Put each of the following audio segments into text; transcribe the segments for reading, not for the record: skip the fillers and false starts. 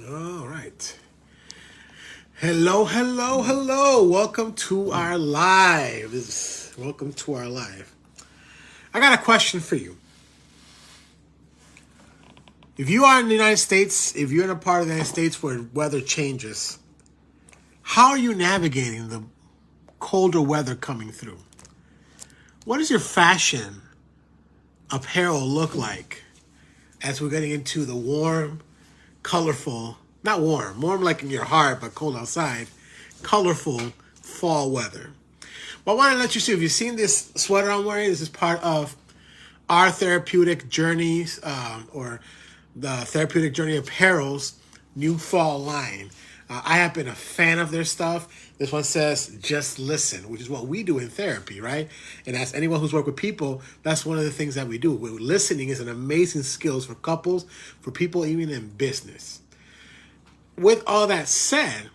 All right. Hello, hello, hello. Welcome to our live. Welcome to our live. I got a question for you. If you are in the United States, if you're in a part of the United States where weather changes, how are you navigating the colder weather coming through? What does your fashion apparel look like as we're getting into the warm, colorful, not warm like in your heart, but cold outside, colorful fall weather? Well, I want to let you see, if you've seen this sweater I'm wearing, this is part of our therapeutic journeys, or the Therapeutic Journey Apparel's new fall line. I have been a fan of their stuff. This one says, just listen, which is what we do in therapy, right? And as anyone who's worked with people, that's one of the things that we do. Listening is an amazing skill for couples, for people even in business. With all that said,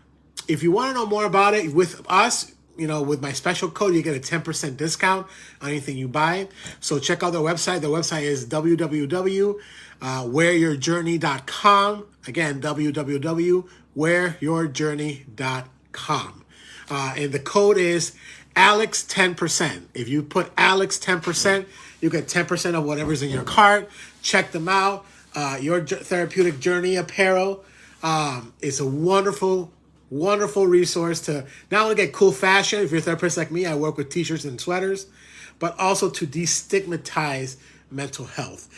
if you want to know more about it with us, with my special code, you get a 10% discount on anything you buy. So check out their website. Their website is www.whereyourjourney.com. Again, www.whereyourjourney.com. And the code is Alex 10%. If you put Alex 10%, you get 10% of whatever's in your cart. Check them out. Your Therapeutic Journey Apparel. It's a wonderful resource to not only get cool fashion. If you're a therapist like me, I work with t-shirts and sweaters, but also to destigmatize mental health.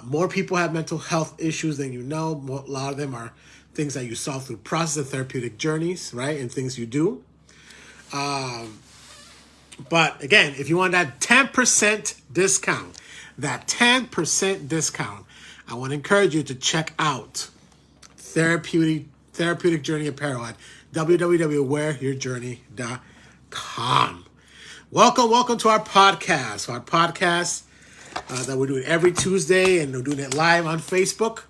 More people have mental health issues than you know. A lot of them are things that you solve through process of therapeutic journeys, right? And things you do. But again, if you want that 10% discount, I want to encourage you to check out Therapeutic Journey Apparel at www.whereyourjourney.com. Welcome to our podcast. That we're doing every Tuesday, and we're doing it live on Facebook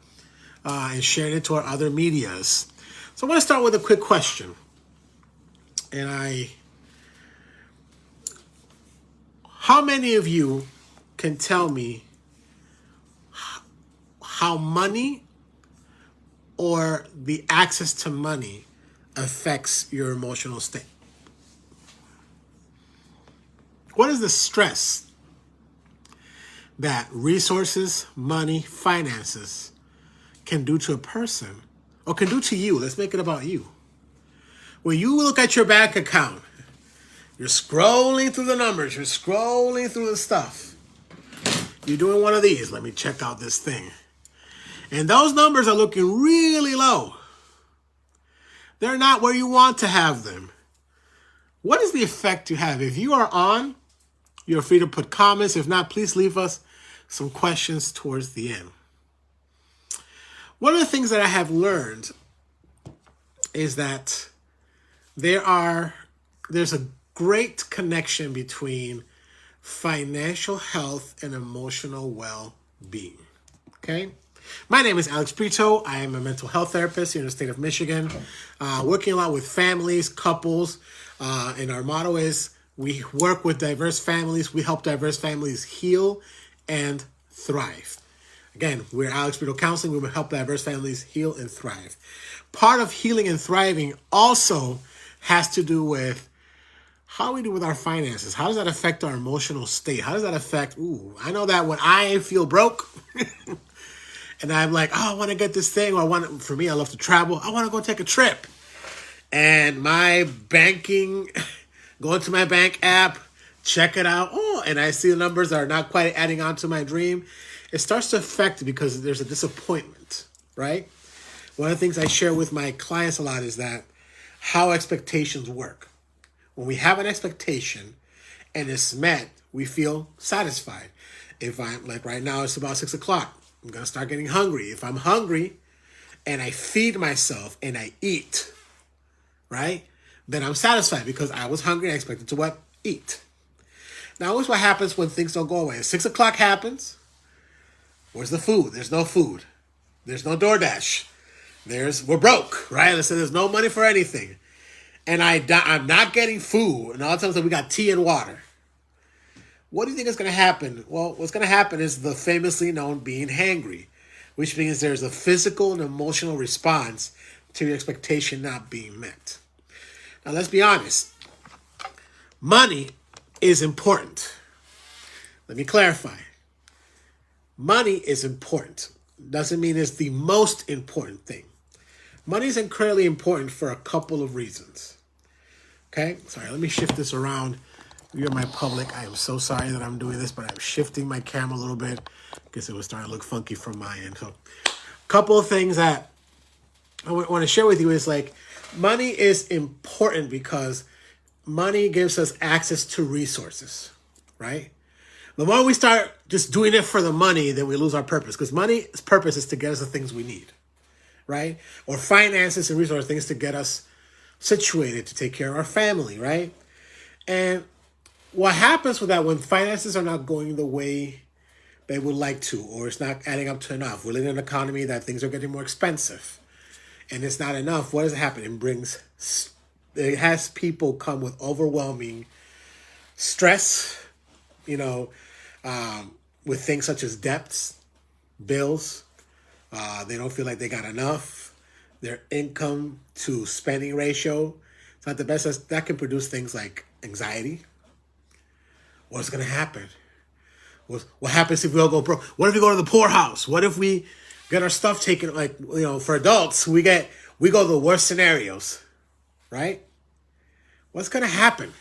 and sharing it to our other medias. So I want to start with a quick question. How many of you can tell me how money or the access to money affects your emotional state? What is the stress that resources, money, finances can do to a person, or can do to you? Let's make it about you. When you look at your bank account, you're scrolling through the numbers, you're scrolling through the stuff. You're doing one of these. Let me check out this thing. And those numbers are looking really low. They're not where you want to have them. What is the effect you have? If you are on, you're free to put comments. If not, please leave us some questions towards the end. One of the things that I have learned is that there's a great connection between financial health and emotional well-being. Okay? My name is Alex Brito. I am a mental health therapist here in the state of Michigan, working a lot with families, couples, and our motto is we work with diverse families. We help diverse families heal and thrive. Again, we're Alex Brito Counseling. We help diverse families heal and thrive. Part of healing and thriving also has to do with how we do with our finances. How does that affect our emotional state? How does that affect, I know that when I feel broke and I'm like, I want to get this thing, or for me, I love to travel. I want to go take a trip. And my banking, go into my bank app, check it out. And I see the numbers are not quite adding on to my dream. It starts to affect it because there's a disappointment, right? One of the things I share with my clients a lot is that how expectations work. When we have an expectation and it's met, we feel satisfied. If I'm like right now, it's about 6 o'clock. I'm going to start getting hungry. If I'm hungry and I feed myself and I eat, right? Then I'm satisfied because I was hungry and I expected to what? Eat. Now, what's what happens when things don't go away? 6 o'clock happens. Where's the food? There's no food. There's no DoorDash. We're broke, right? So there's no money for anything. And I'm not getting food. And all of a sudden we got tea and water. What do you think is going to happen? Well, what's going to happen is the famously known being hangry. which means there's a physical and emotional response to your expectation not being met. Now, let's be honest. Money is important. Let me clarify. Money is important. Doesn't mean it's the most important thing. Money is incredibly important for a couple of reasons. Okay? Sorry, let me shift this around. You're my public. I am so sorry that I'm doing this, but I'm shifting my camera a little bit because it was starting to look funky from my end. So, a couple of things that I want to share with you is like, money is important because money gives us access to resources, right? The more we start just doing it for the money, then we lose our purpose, because money's purpose is to get us the things we need, right? Or finances and resources, things to get us situated to take care of our family, right? And what happens with that when finances are not going the way they would like to, or it's not adding up to enough? We're living in an economy that things are getting more expensive and it's not enough. What does it happen? It has people come with overwhelming stress, with things such as debts, bills. They don't feel like they got enough. Their income to spending ratio, it's not the best. That can produce things like anxiety. What's going to happen? What happens if we all go broke? What if we go to the poorhouse? What if we get our stuff taken? Like, for adults, we go to the worst scenarios, right? What's going to happen?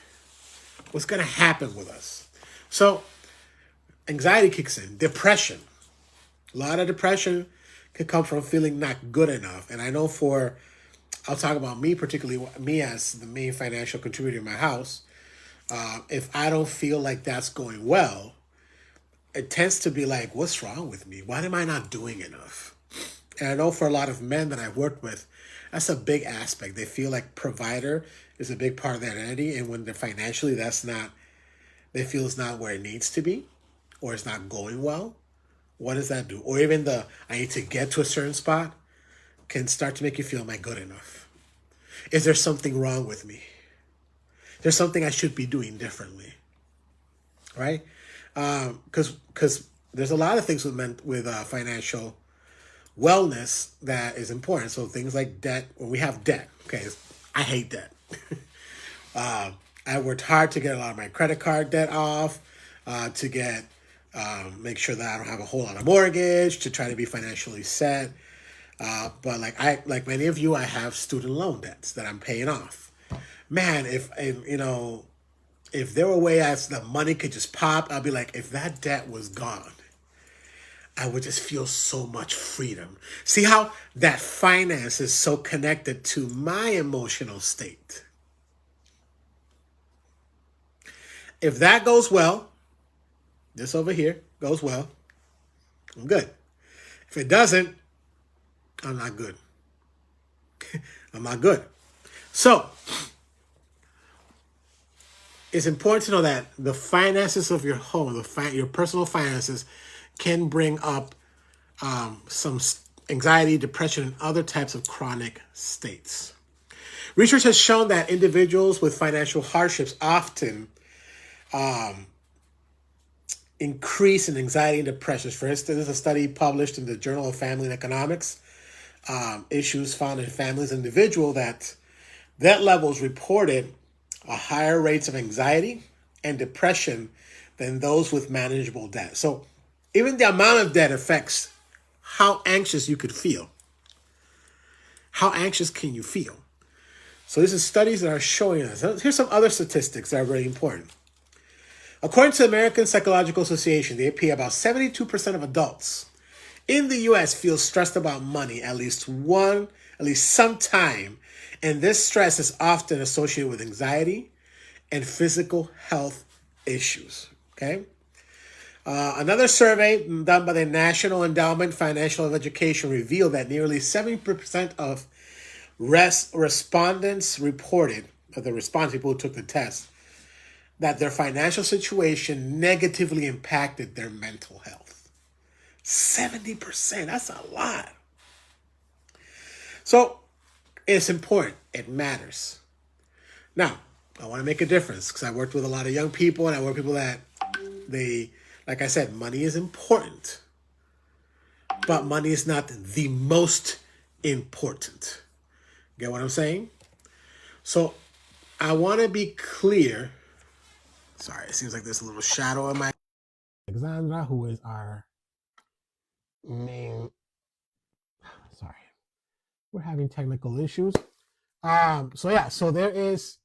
What's going to happen with us? So, anxiety kicks in. Depression. A lot of depression can come from feeling not good enough. And I know I'll talk about me, particularly me as the main financial contributor in my house. If I don't feel like that's going well, it tends to be like, what's wrong with me? Why am I not doing enough? And I know for a lot of men that I've worked with, that's a big aspect. They feel like provider is a big part of their identity. And when they're financially, they feel it's not where it needs to be, or it's not going well. What does that do? Or even I need to get to a certain spot can start to make you feel, am I good enough? Is there something wrong with me? There's something I should be doing differently, right? Because there's a lot of things with financial wellness that is important. So things like debt. When we have debt, okay, I hate debt. I worked hard to get a lot of my credit card debt off, to make sure that I don't have a whole lot of mortgage, to try to be financially set. But like many of you, I have student loan debts that I'm paying off. Man, if there were a way the money could just pop, I'd be like, if that debt was gone, I would just feel so much freedom. See how that finance is so connected to my emotional state. If that goes well, this over here goes well, I'm good. If it doesn't, I'm not good. I'm not good. So, it's important to know that the finances of your home, your personal finances, can bring up some anxiety, depression, and other types of chronic states. Research has shown that individuals with financial hardships often increase in anxiety and depression. For instance, there's a study published in the Journal of Family and Economics, issues found in families and individuals, that debt levels reported a higher rates of anxiety and depression than those with manageable debt. So even the amount of debt affects how anxious you could feel. How anxious can you feel? So this is studies that are showing us. Here's some other statistics that are very important. According to the American Psychological Association, the AP, about 72% of adults in the U.S. feel stressed about money at least some time. And this stress is often associated with anxiety and physical health issues. Okay. Another survey done by the National Endowment Financial Education revealed that nearly 70% of respondents reported, or the respondents, people who took the test, that their financial situation negatively impacted their mental health. 70%, that's a lot. So it's important. It matters. Now, I want to make a difference because I worked with a lot of young people, and I work with people that like I said, money is important. but money is not the most important. Get what I'm saying? So I want to be clear. Sorry, it seems like there's a little shadow in my Alexandra, who is our main. Sorry, we're having technical issues. So there is.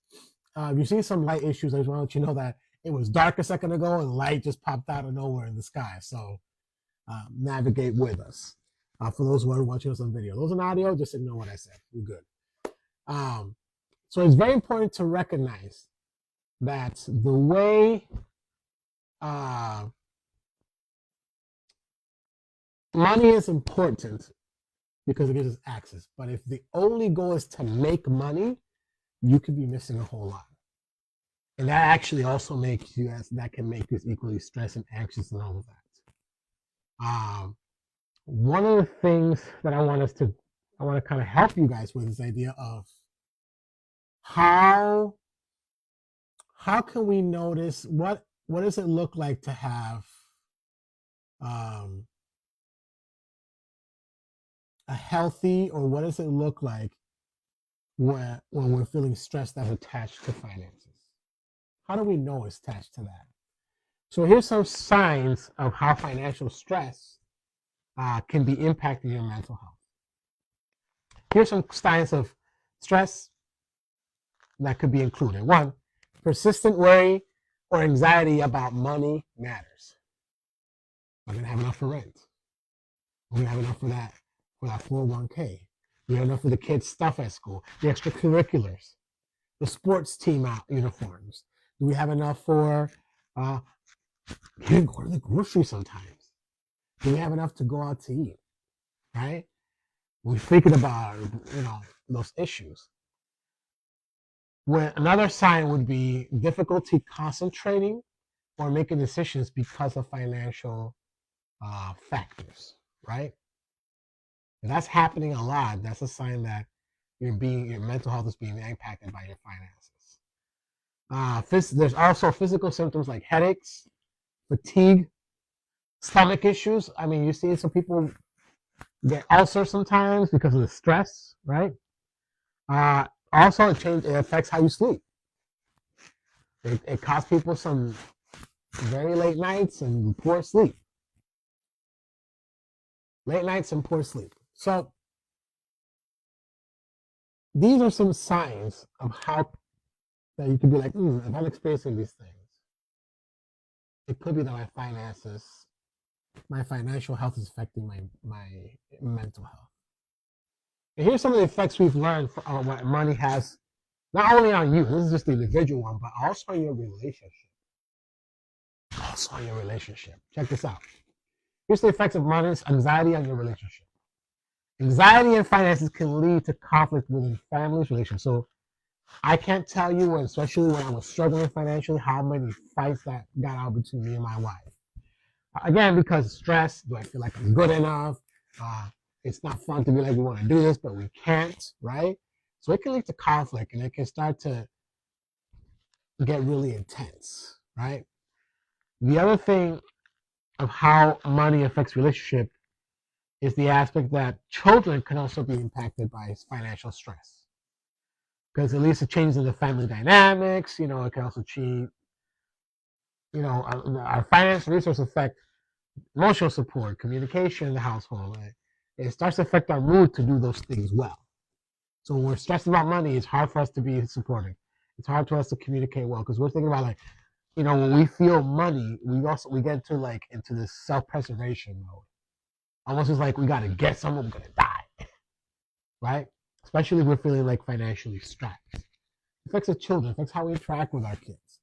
You see some light issues. I just want to let you know that it was dark a second ago and light just popped out of nowhere in the sky. So navigate with us. For those who are watching us on video, those on audio, just ignore what I said. We're good. So it's very important to recognize that the way money is important because it gives us access. But if the only goal is to make money, you could be missing a whole lot. And that actually also makes you, that can make you equally stressed and anxious and all of that. One of the things that I want to kind of help you guys with is the idea of how can we notice what does it look like to have a healthy, or what does it look like when we're feeling stressed that's attached to finances? How do we know it's attached to that? So here's some signs of how financial stress can be impacting your mental health. Here's some signs of stress that could be included. One, persistent worry or anxiety about money matters. I'm gonna have enough for rent. I'm gonna have enough for that 401k. We have enough for the kids' stuff at school, the extracurriculars, the sports team uniforms. Do we have enough for even go to the grocery sometimes? Do we have enough to go out to eat? Right? We're thinking about those issues. When another sign would be difficulty concentrating or making decisions because of financial factors, right? If that's happening a lot, that's a sign that your mental health is being impacted by your finances. There's also physical symptoms like headaches, fatigue, stomach issues. I mean, you see some people get ulcers sometimes because of the stress, right? Also, it affects how you sleep. It costs people some very late nights and poor sleep. Late nights and poor sleep. So these are some signs of how that you could be like, if I'm experiencing these things, it could be that my financial health is affecting my mental health. And here's some of the effects we've learned from what money has, not only on you, this is just the individual one, but also on your relationship. Check this out. Here's the effects of money's anxiety on your relationship. Anxiety and finances can lead to conflict within families' relations. So I can't tell you, especially when I was struggling financially, how many fights that got out between me and my wife. Again, because of stress, do I feel like I'm good enough? It's not fun to be like, we want to do this, but we can't, right? So it can lead to conflict, and it can start to get really intense, right? The other thing of how money affects relationship is the aspect that children can also be impacted by financial stress, because it leads to changes in the family dynamics. It can also change. Our financial resources affect emotional support, communication in the household. Right? It starts to affect our mood to do those things well. So when we're stressed about money, it's hard for us to be supportive. It's hard for us to communicate well because we're thinking about when we feel money, we get into this self-preservation mode. Almost as like we gotta get something, we're gonna die, right? Especially if we're feeling like financially strapped. It affects the children, it affects how we interact with our kids.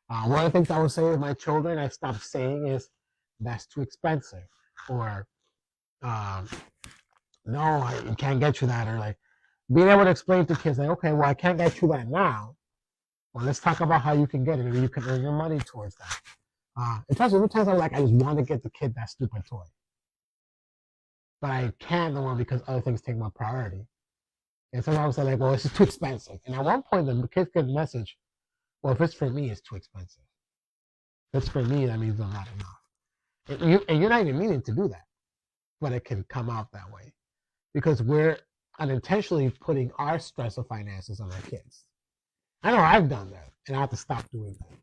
One of the things I would say with my children, I stopped saying is, that's too expensive, or no, I can't get you that, or like being able to explain to kids like, okay, well, I can't get you that now. Well, let's talk about how you can get it. Maybe you can earn your money towards that. Every time I'm like, I just want to get the kid that stupid toy, but I can't no more because other things take my priority. And sometimes I say like, well, this is too expensive. And at one point, the kids get the message, well, if it's for me, it's too expensive. If it's for me, that means I'm not enough. And you're not even meaning to do that. but it can come out that way because we're unintentionally putting our stress of finances on our kids. I know I've done that, and I have to stop doing that.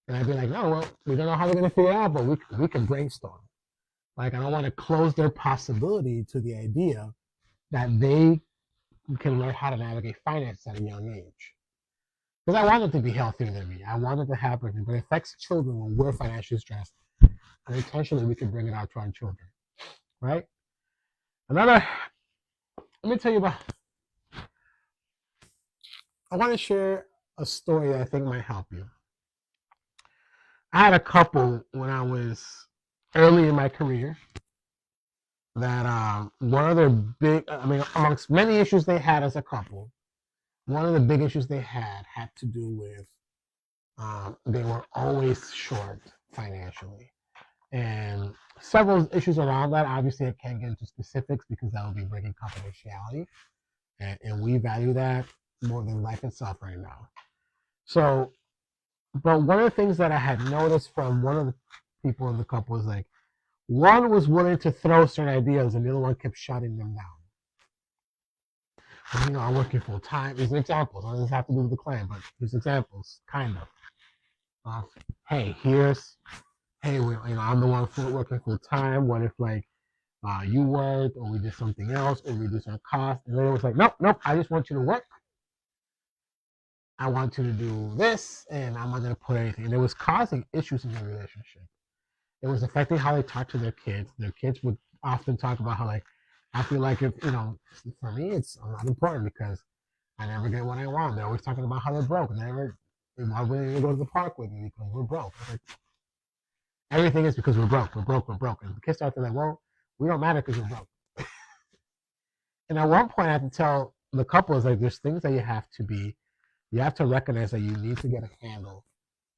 And I'd be like, no, well, we don't know how we're going to figure it out, but we can brainstorm. Like, I don't want to close their possibility to the idea that they can learn how to navigate finance at a young age. Because I want them to be healthier than me. I want it to happen, but it affects children when we're financially stressed. Unintentionally, we can bring it out to our children, right? Let me tell you about, I want to share a story that I think might help you. I had a couple when I was early in my career that one of their amongst many issues they had as a couple, one of the big issues they had to do with they were always short financially. And several issues around that. Obviously, I can't get into specifics because that would be breaking confidentiality. And we value that more than life itself right now. So, but one of the things that I had noticed from one of the people in the couple was like, one was willing to throw certain ideas and the other one kept shutting them down. Well, I'm working full time. These examples. It doesn't have to do with the client, but here's examples, kind of. Hey, I'm the one working full time. What if you worked, or we did something else, or reduce our costs? And then it was like, nope. I just want you to work. I want you to do this, and I'm not going to put anything. And it was causing issues in their relationship. It was affecting how they talk to their kids. Their kids would often talk about how I feel like if for me it's not important because I never get what I want. They're always talking about how they're broke. They're not willing to go to the park with me because we're broke. Like, everything is because we're broke. And the kids start to like, well, we don't matter because we're broke. And at one point, I had to tell the couple is like, there's things that you have to recognize that you need to get a handle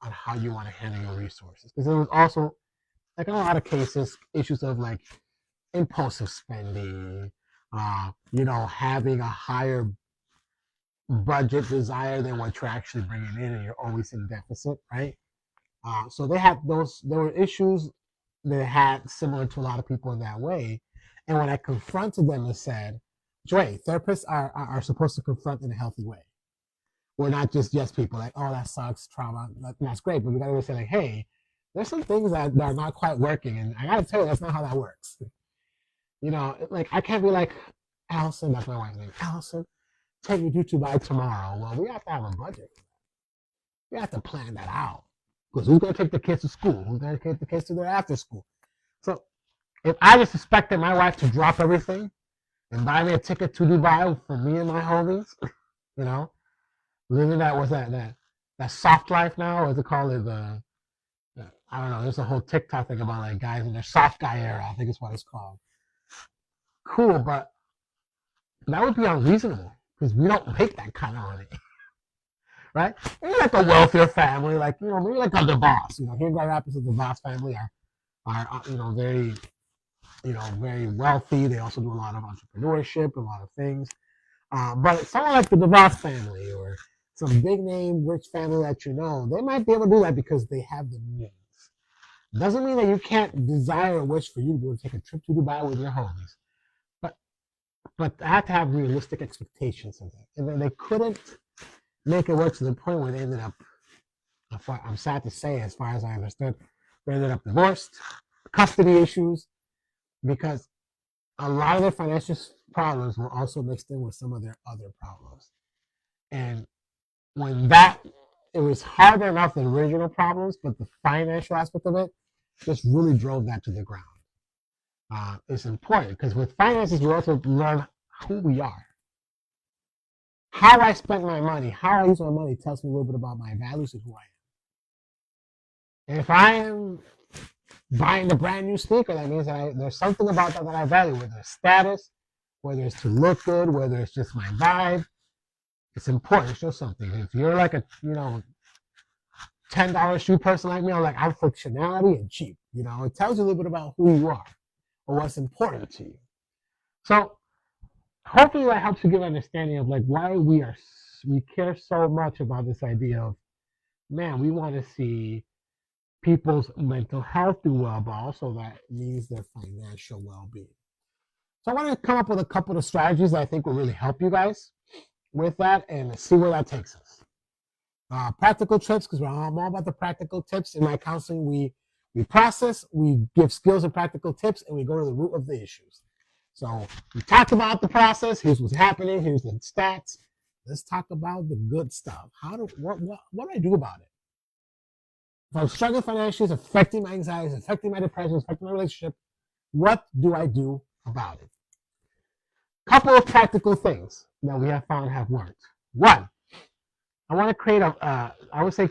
on how you want to handle your resources. Because there was also, like in a lot of cases, issues of like impulsive spending, having a higher budget desire than what you're actually bringing in, and you're always in deficit, right? So there were issues that had similar to a lot of people in that way. And when I confronted them and said, Joy, therapists are supposed to confront in a healthy way. We're not just yes people like, oh, that sucks, trauma, that's great. But we got to say like, hey, there's some things that are not quite working. And I got to tell you, that's not how that works. Like I can't be like, Allison, that's my wife's name, Allison, take me to Dubai tomorrow. Well, we have to have a budget. We have to plan that out. Because who's going to take the kids to school? Who's going to take the kids to their after school? So if I just expected my wife to drop everything and buy me a ticket to Dubai for me and my homies, living that soft life now, what's it called? I don't know. There's a whole TikTok thing about like guys in their soft guy era. I think it's what it's called. Cool, but that would be unreasonable because we don't make that kind of money. Right? Maybe like a wealthier family, like, maybe like the Boss. Here in Grand Rapids, the Boss family are very, very wealthy. They also do a lot of entrepreneurship, a lot of things. But someone like the DeVos family or some big name rich family that they might be able to do that because they have the means. Doesn't mean that you can't desire a wish for you to be able to take a trip to Dubai with your homies. But I had to have realistic expectations of that. And then they couldn't make it work to the point where they ended up, I'm sad to say, as far as I understood, they ended up divorced, custody issues, because a lot of their financial problems were also mixed in with some of their other problems. And when it was harder enough than original problems, but the financial aspect of it just really drove that to the ground. It's important because with finances, we also learn who we are. How I spend my money, how I use my money tells me a little bit about my values and who I am. And if I am buying a brand new sneaker, that means that there's something about that I value, whether it's status, whether it's to look good, whether it's just my vibe. It's important to show something. If you're like a, $10 shoe person like me, I'm functionality and cheap. It tells you a little bit about who you are or what's important to you. So hopefully that helps you give an understanding of why we care so much about this idea of, man, we want to see people's mental health do well, but also that means their financial well-being. So I want to come up with a couple of strategies that I think will really help you guys with that and see where that takes us. Practical tips, because I'm all about the practical tips. In my counseling, we process, we give skills and practical tips, and we go to the root of the issues. So we talk about the process. Here's what's happening. Here's the stats. Let's talk about the good stuff. What do I do about it? If I'm struggling financially, it's affecting my anxiety, it's affecting my depression, it's affecting my relationship. What do I do about it? Couple of practical things that we have found have worked. One, I want to create I would say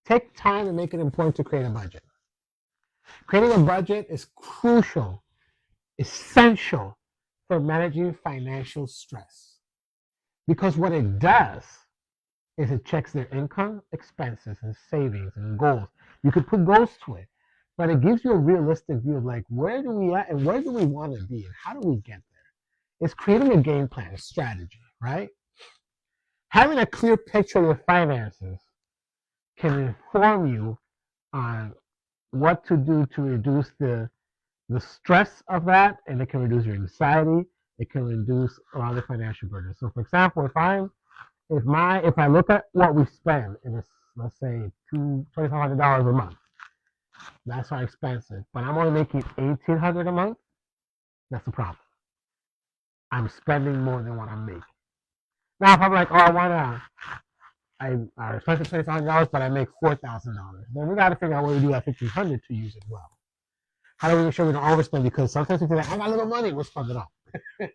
take time and make it important to create a budget. Creating a budget is crucial, essential for managing financial stress. Because what it does is it checks their income, expenses, and savings and goals. You could put goals to it, but it gives you a realistic view of like where do we at and where do we want to be and how do we get there? It's creating a game plan, a strategy, right? Having a clear picture of your finances can inform you on what to do to reduce the stress of that, and it can reduce your anxiety. It can reduce a lot of the financial burden. So, for example, if I look at what we spend, and it's let's say $2,500 a month, that's our expenses. But I'm only making $1,800 a month. That's the problem. I'm spending more than what I'm making. Now, if I'm like, our expense is $2,500, but I make $4,000, then we got to figure out what to do that $1,500 to use it well. How do we make sure we don't overspend? Because sometimes we feel like, I got a little money, we'll spend it all. At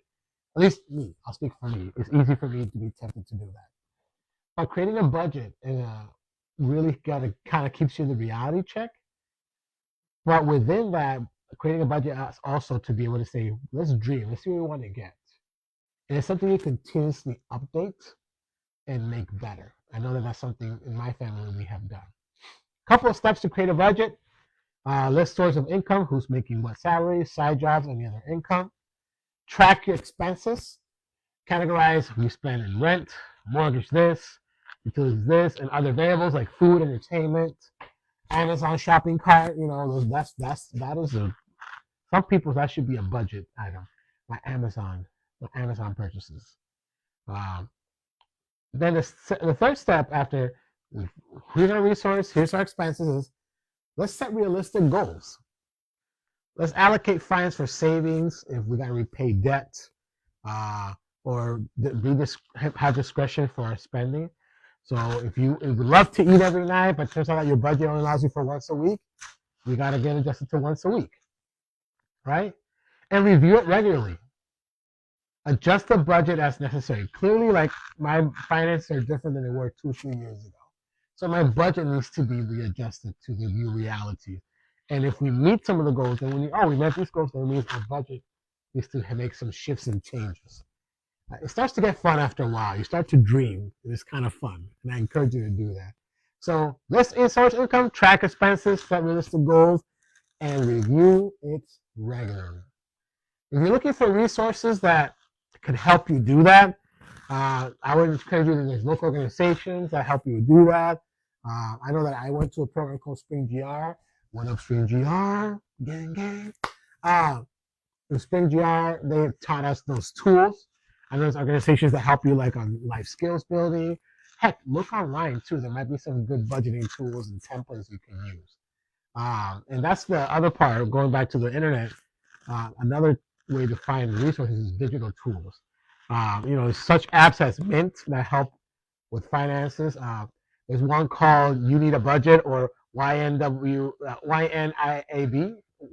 least me, I'll speak for me. It's easy for me to be tempted to do that. But creating a budget really kind of keeps you in the reality check. But within that, creating a budget is also to be able to say, let's dream, let's see what we want to get. And it's something you continuously update and make better. I know that that's something in my family we have done. Couple of steps to create a budget. List source of income, who's making what salaries, side jobs, any other income. Track your expenses. Categorize you spend in rent, mortgage this, utilities this, and other variables like food, entertainment, Amazon shopping cart. You know, some people that should be a budget item. My Amazon purchases. Then the third step after here's our resource, here's our expenses, is let's set realistic goals. Let's allocate funds for savings if we got to repay debt, or have discretion for our spending. So if you would love to eat every night, but turns out that your budget only allows you for once a week, we got to get adjusted to once a week, right? And review it regularly. Adjust the budget as necessary. Clearly, like my finances are different than they were 2-3 years ago. So my budget needs to be readjusted to the new reality. And if we meet some of the goals, then we met these goals, then it means our budget needs to make some shifts and changes. It starts to get fun after a while. You start to dream. It's kind of fun. And I encourage you to do that. So list source income, track expenses, set realistic goals, and review it regularly. If you're looking for resources that could help you do that, I would encourage you that there's local organizations that help you do that. I know that I went to a program called Spring GR. One up Spring GR, gang. In Spring GR, they taught us those tools. I know there's organizations that help you like on life skills building. Heck, look online too. There might be some good budgeting tools and templates you can use. And that's the other part, going back to the internet. Another way to find resources is digital tools. Such apps as Mint that help with finances. There's one called You Need a Budget, or YNIAB,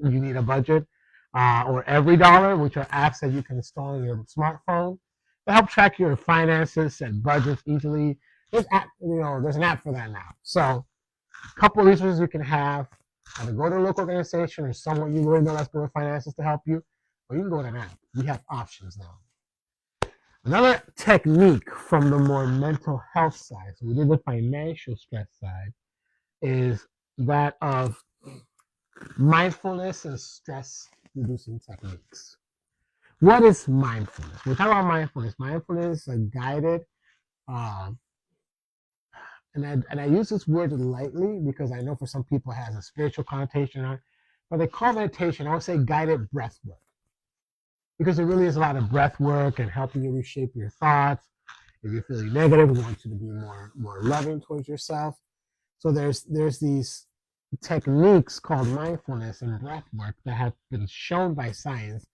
You Need a Budget, or Every Dollar, which are apps that you can install on your smartphone to help track your finances and budgets easily. There's an app for that now. So a couple of resources you can have. Either go to a local organization or someone you really know that's good with finances to help you, or you can go to an app. We have options now. Another technique from the more mental health side, so we did the financial stress side, is that of mindfulness and stress reducing techniques. What is mindfulness? We're talking about mindfulness. Mindfulness is a guided and I use this word lightly because I know for some people it has a spiritual connotation on it, but they call meditation, I would say guided breath work, because it really is a lot of breath work and helping you reshape your thoughts. If you're feeling negative, we want you to be more loving towards yourself. So there's these techniques called mindfulness and breath work that have been shown by science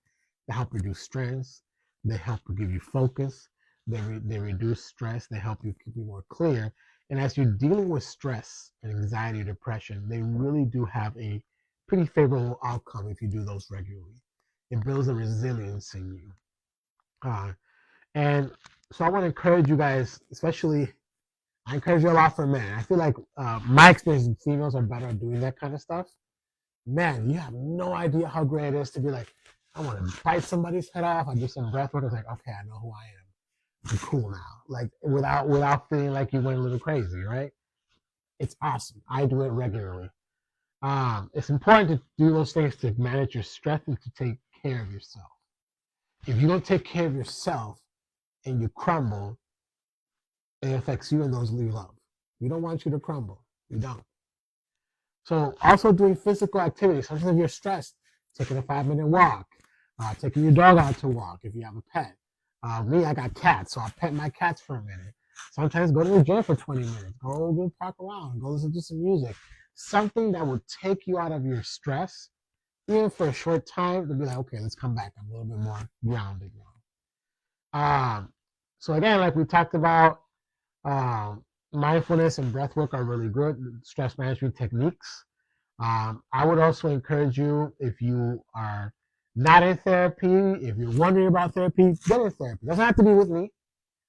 to help reduce stress. They help to give you focus. They reduce stress. They help you keep you more clear. And as you're dealing with stress and anxiety, depression, they really do have a pretty favorable outcome if you do those regularly. It builds a resilience in you. And so I want to encourage you guys, especially, I encourage you a lot for men. I feel like my experience, females are better at doing that kind of stuff. Man, you have no idea how great it is to be like, I want to bite somebody's head off. I do some breath work. It's like, okay, I know who I am. I'm cool now. Like without feeling like you went a little crazy, right? It's awesome. I do it regularly. It's important to do those things to manage your stress and to take care of yourself. If you don't take care of yourself and you crumble, it affects you and those you love. We don't want you to crumble. We don't. So also doing physical activity. Sometimes if you're stressed, taking a 5-minute walk, taking your dog out to walk if you have a pet. Me, I got cats, so I pet my cats for a minute. Sometimes go to the gym for 20 minutes. Go to the park around. Go listen to some music. Something that will take you out of your stress, even for a short time, to be like, okay, let's come back. I'm a little bit more grounded now. So again, like we talked about, mindfulness and breath work are really good stress management techniques. I would also encourage you, if you are not in therapy, if you're wondering about therapy, get in therapy. It doesn't have to be with me.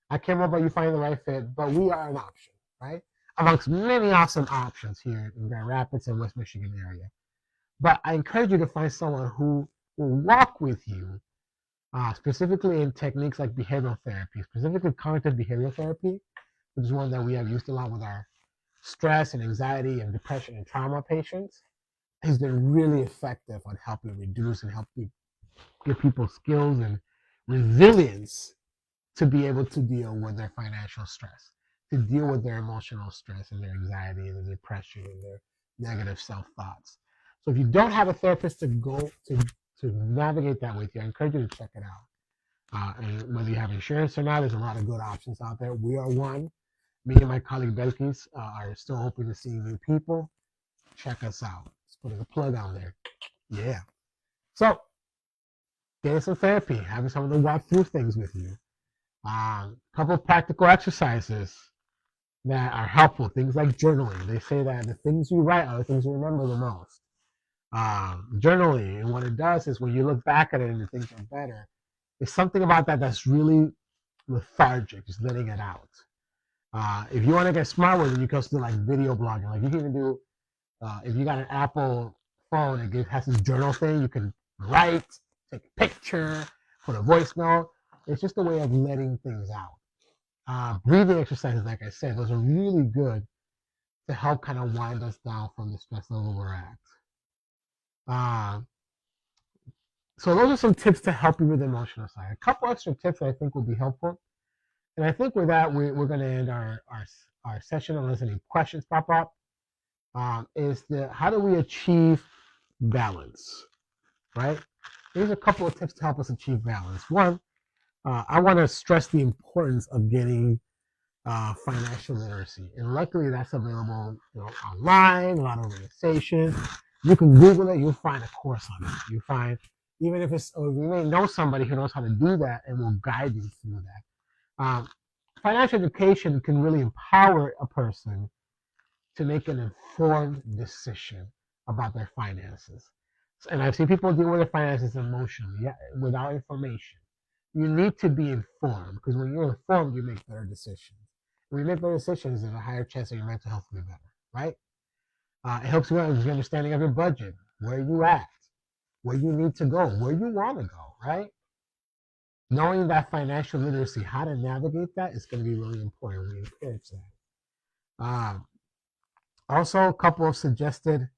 I care more about you finding the right fit, but we are an option, right? Amongst many awesome options here in Grand Rapids and West Michigan area. But I encourage you to find someone who will walk with you, specifically in techniques like behavioral therapy, specifically cognitive behavioral therapy, which is one that we have used a lot with our stress and anxiety and depression and trauma patients, has been really effective on helping reduce and help give people skills and resilience to be able to deal with their financial stress, to deal with their emotional stress and their anxiety and their depression and their negative self-thoughts. So if you don't have a therapist to go to navigate that with you, I encourage you to check it out. And whether you have insurance or not, there's a lot of good options out there. We are one. Me and my colleague Belkis are still open to seeing new people. Check us out. Let's put a plug on there. Yeah. So, getting some therapy, having someone to walk through things with you. A couple of practical exercises that are helpful. Things like journaling. They say that the things you write are the things you remember the most. Journaling, and what it does is when you look back at it and things are better, there's something about that that's really lethargic, just letting it out. If you want to get smart with it, you can also do like video blogging. Like you can even do, if you got an Apple phone, it has this journal thing. You can write, take a picture, put a voice note. It's just a way of letting things out. Breathing exercises, like I said, those are really good to help kind of wind us down from the stress level we're at. So those are some tips to help you with the emotional side. A couple extra tips that I think will be helpful. And I think with that, we're going to end our session unless any questions pop up. Is how do we achieve balance, right? Here's a couple of tips to help us achieve balance. One, I want to stress the importance of getting financial literacy. And luckily that's available online, a lot of organizations. You can Google it, you'll find a course on it. You find, even if it's, or you may know somebody who knows how to do that and will guide you through that. Financial education can really empower a person to make an informed decision about their finances. And I've seen people deal with their finances emotionally, without information. You need to be informed, because when you're informed, you make better decisions. When you make better decisions, there's a higher chance that your mental health will be better, right? It helps you with your understanding of your budget, where you at, where you need to go, where you want to go, right? Knowing that financial literacy, how to navigate that, is going to be really important. We encourage that. Also, a couple of suggested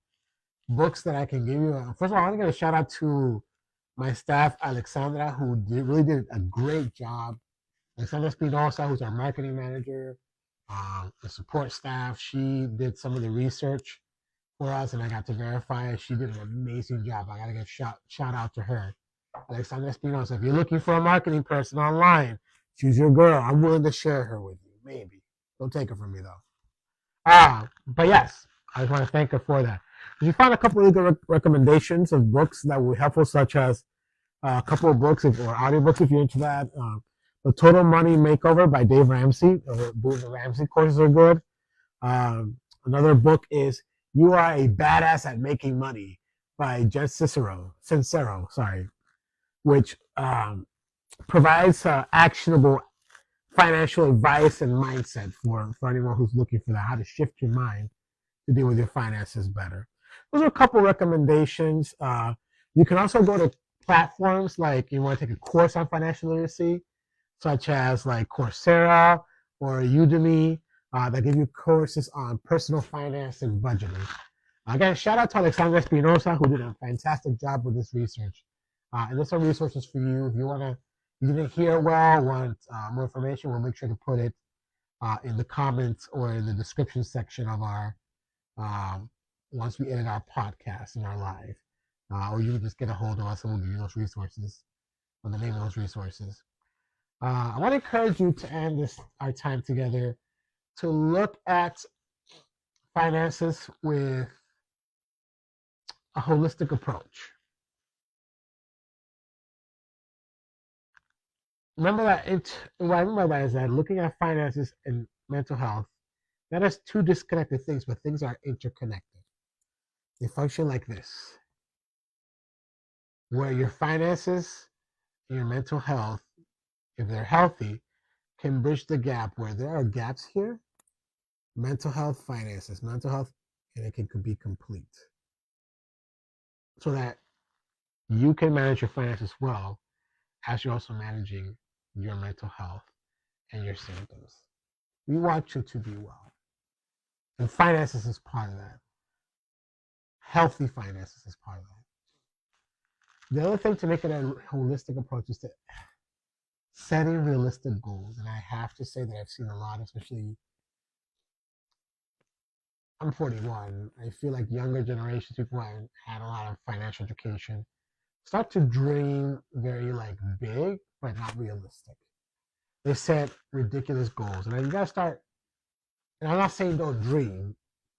books that I can give you. First of all, I want to give a shout out to my staff, Alexandra, who really did a great job. Alexandra Spinoza, who's our marketing manager, the support staff. She did some of the research for us, and I got to verify it. She did an amazing job. I got to give shout out to her. Alexandra Espinosa. If you're looking for a marketing person online, she's your girl. I'm willing to share her with you. Maybe. Don't take her from me, though. But yes, I just want to thank her for that. She found a couple of good recommendations of books that were helpful, such as a couple of books or audiobooks if you're into that. The Total Money Makeover by Dave Ramsey. The Ramsey courses are good. Another book is You Are a Badass at Making Money by Jen Sincero, sorry, which provides actionable financial advice and mindset for anyone who's looking for that, how to shift your mind to deal with your finances better. Those are a couple recommendations. You can also go to platforms like you want to take a course on financial literacy, such as like Coursera or Udemy, that give you courses on personal finance and budgeting. Again, shout out to Alexandra Espinosa, who did a fantastic job with this research. And there's some resources for you. If you didn't hear well, want more information, we'll make sure to put it in the comments or in the description section of our, once we edit our podcast and our live. Or you can just get a hold of us and we'll give you those resources, or the name of those resources. I want to encourage you to end our time together to look at finances with a holistic approach. Remember that what I mean by that is that looking at finances and mental health, not as two disconnected things, but things are interconnected. They function like this, where your finances and your mental health, if they're healthy, can bridge the gap where there are gaps here. Mental health, finances, mental health, and it can be complete. So that you can manage your finances well as you're also managing your mental health and your symptoms. We want you to be well. And finances is part of that. Healthy finances is part of that. The other thing to make it a holistic approach is to setting realistic goals. And I have to say that I've seen a lot, especially I'm 41. I feel like younger generations, people who haven't had a lot of financial education, start to dream very like big, but not realistic. They set ridiculous goals. And then you gotta start, and I'm not saying don't dream,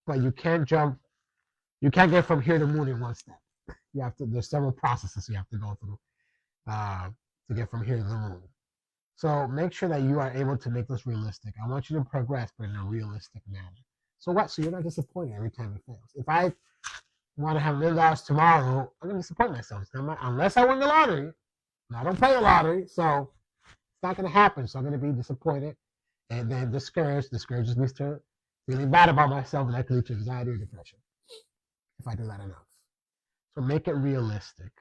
but you can't get from here to moon in one step. There's several processes you have to go through to get from here to the moon. So make sure that you are able to make this realistic. I want you to progress, but in a realistic manner. So what? So you're not disappointed every time it fails. If I want to have $1,000,000 tomorrow, I'm going to disappoint myself. Unless I win the lottery. I don't play the lottery, so it's not going to happen. So I'm going to be disappointed and then discouraged. Discourages me to feeling bad about myself, and that can lead to anxiety or depression if I do that enough. So make it realistic.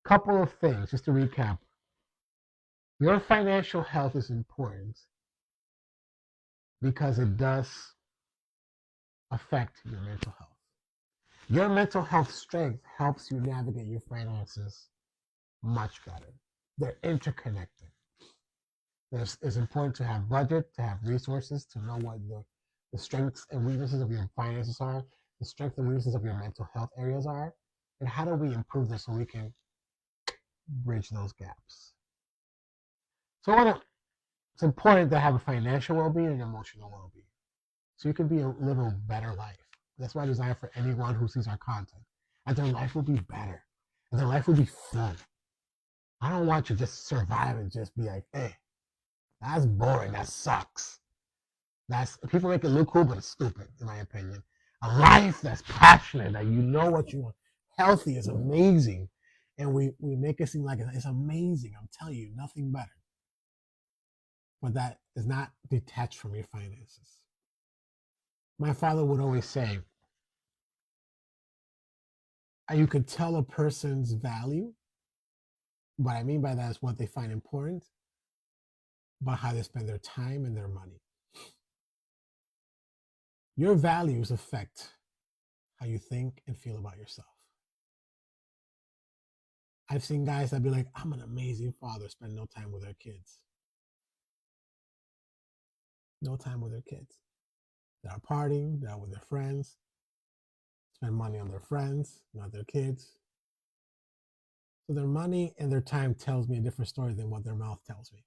Couple of things, just to recap. Your financial health is important because it does affect your mental health. Your mental health strength helps you navigate your finances much better. They're interconnected. It's important to have budget, to have resources, to know what the strengths and weaknesses of your finances are, the strengths and weaknesses of your mental health areas are, and how do we improve this so we can bridge those gaps. So it's important to have a financial well-being and emotional well-being, so you can live a better life. That's why I design for anyone who sees our content, and their life will be better, and their life will be fun. I don't want you to just survive and just be like, hey, that's boring, that sucks. People make it look cool, but it's stupid, in my opinion. A life that's passionate, that you know what you want, healthy is amazing, and we make it seem like it's amazing. I'm telling you, nothing better. But that is not detached from your finances. My father would always say, you could tell a person's value. What I mean by that is what they find important, but how they spend their time and their money. Your values affect how you think and feel about yourself. I've seen guys that be like, I'm an amazing father, spend no time with their kids. No time with their kids. They're partying, they're out with their friends, spend money on their friends, not their kids. So their money and their time tells me a different story than what their mouth tells me.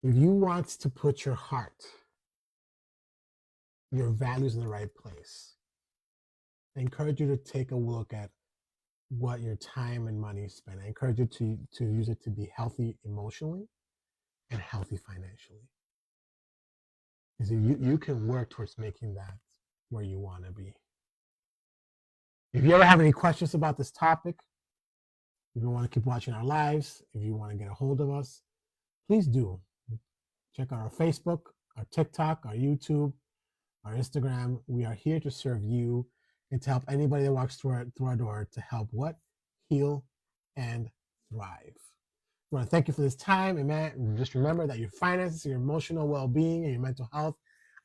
If you want to put your heart, your values in the right place, I encourage you to take a look at what your time and money spend. I encourage you to use it to be healthy emotionally and healthy financially. Because you can work towards making that where you want to be. If you ever have any questions about this topic, if you want to keep watching our lives, if you want to get a hold of us, please do. Check out our Facebook, our TikTok, our YouTube, our Instagram. We are here to serve you and to help anybody that walks through our door to help what? Heal and thrive. I want to thank you for this time. And just remember that your finances, your emotional well-being, and your mental health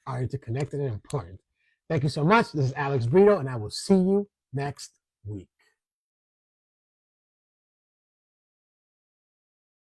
are interconnected and important. Thank you so much. This is Alex Brito, and I will see you next week.